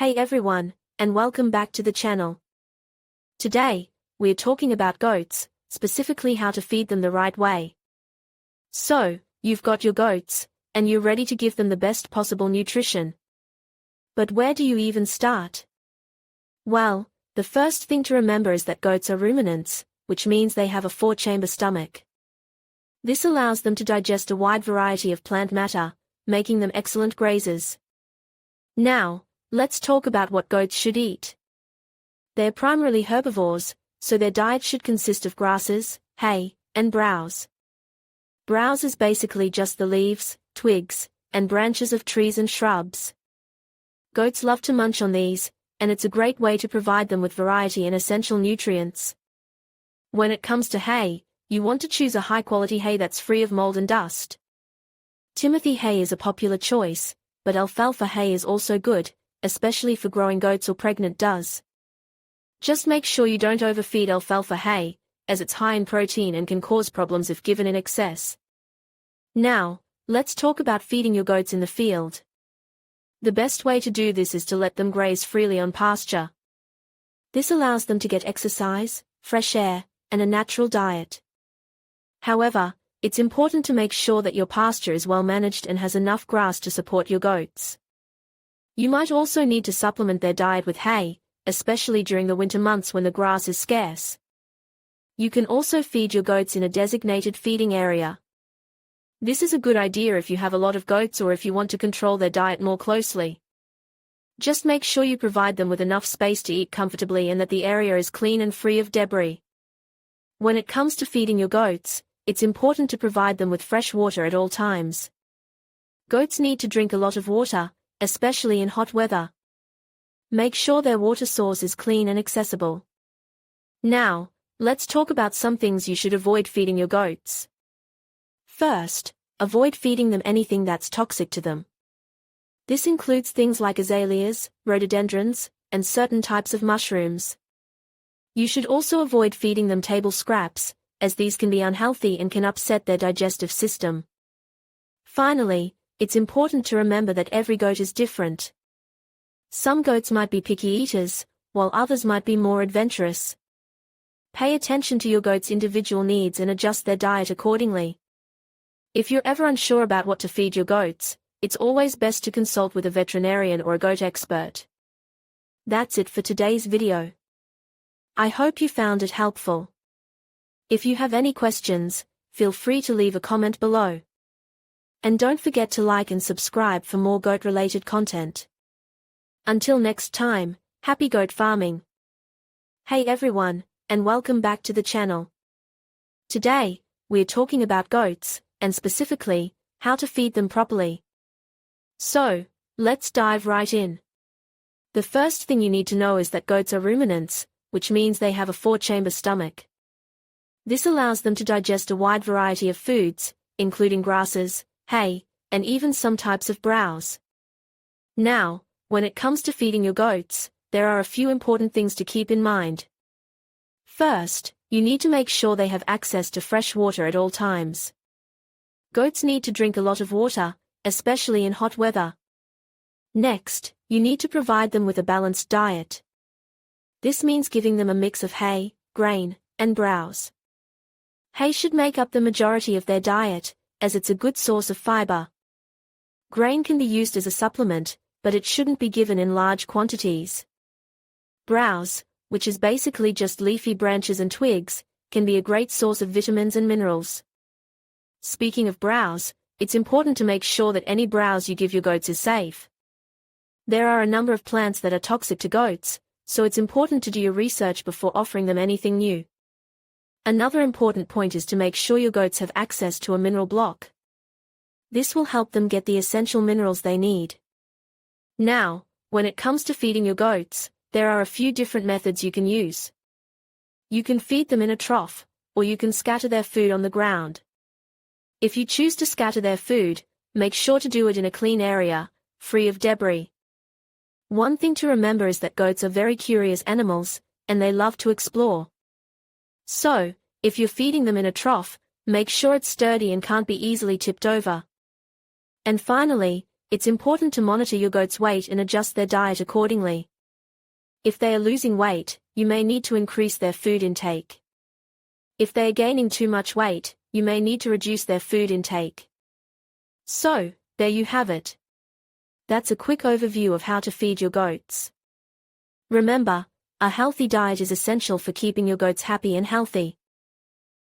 Hey everyone, and welcome back to the channel. Today, we're talking about goats, specifically how to feed them the right way. So, you've got your goats, and you're ready to give them the best possible nutrition. But where do you even start? Well, the first thing to remember is that goats are ruminants, which means they have a 4-chamber stomach. This allows them to digest a wide variety of plant matter, making them excellent grazers. Now, let's talk about what goats should eat. They're primarily herbivores, so their diet should consist of grasses, hay, and browse. Browse is basically just the leaves, twigs, and branches of trees and shrubs. Goats love to munch on these, and it's a great way to provide them with variety and essential nutrients. When it comes to hay, you want to choose a high-quality hay that's free of mold and dust. Timothy hay is a popular choice, but alfalfa hay is also good, especially for growing goats or pregnant does. Just make sure you don't overfeed alfalfa hay, as it's high in protein and can cause problems if given in excess. Now, let's talk about feeding your goats in the field. The best way to do this is to let them graze freely on pasture. This allows them to get exercise, fresh air, and a natural diet. However, it's important to make sure that your pasture is well managed and has enough grass to support your goats. You might also need to supplement their diet with hay, especially during the winter months when the grass is scarce. You can also feed your goats in a designated feeding area. This is a good idea if you have a lot of goats or if you want to control their diet more closely. Just make sure you provide them with enough space to eat comfortably and that the area is clean and free of debris. When it comes to feeding your goats, it's important to provide them with fresh water at all times. Goats need to drink a lot of water, especially in hot weather. Make sure their water source is clean and accessible. Now, let's talk about some things you should avoid feeding your goats. First, avoid feeding them anything that's toxic to them. This includes things like azaleas, rhododendrons, and certain types of mushrooms. You should also avoid feeding them table scraps, as these can be unhealthy and can upset their digestive system. Finally, it's important to remember that every goat is different. Some goats might be picky eaters, while others might be more adventurous. Pay attention to your goat's individual needs and adjust their diet accordingly. If you're ever unsure about what to feed your goats, it's always best to consult with a veterinarian or a goat expert. That's it for today's video. I hope you found it helpful. If you have any questions, feel free to leave a comment below. And don't forget to like and subscribe for more goat-related content. Until next time, happy goat farming. Hey everyone, and welcome back to the channel. Today, we're talking about goats, and specifically, how to feed them properly. So, let's dive right in. The first thing you need to know is that goats are ruminants, which means they have a 4-chamber stomach. This allows them to digest a wide variety of foods, including grasses, hay, and even some types of browse. Now, when it comes to feeding your goats, there are a few important things to keep in mind. First, you need to make sure they have access to fresh water at all times. Goats need to drink a lot of water, especially in hot weather. Next, you need to provide them with a balanced diet. This means giving them a mix of hay, grain, and browse. Hay should make up the majority of their diet, as it's a good source of fiber. Grain can be used as a supplement, but it shouldn't be given in large quantities. Browse, which is basically just leafy branches and twigs, can be a great source of vitamins and minerals. Speaking of browse, it's important to make sure that any browse you give your goats is safe. There are a number of plants that are toxic to goats, so it's important to do your research before offering them anything new. Another important point is to make sure your goats have access to a mineral block. This will help them get the essential minerals they need. Now, when it comes to feeding your goats, there are a few different methods you can use. You can feed them in a trough, or you can scatter their food on the ground. If you choose to scatter their food, make sure to do it in a clean area, free of debris. One thing to remember is that goats are very curious animals, and they love to explore. So, if you're feeding them in a trough, make sure it's sturdy and can't be easily tipped over. And finally, It's important to monitor your goat's weight and adjust their diet accordingly. If they are losing weight, you may need to increase their food intake. If they are gaining too much weight, you may need to reduce their food intake. So, there you have it. That's a quick overview of how to feed your goats. Remember, a healthy diet is essential for keeping your goats happy and healthy.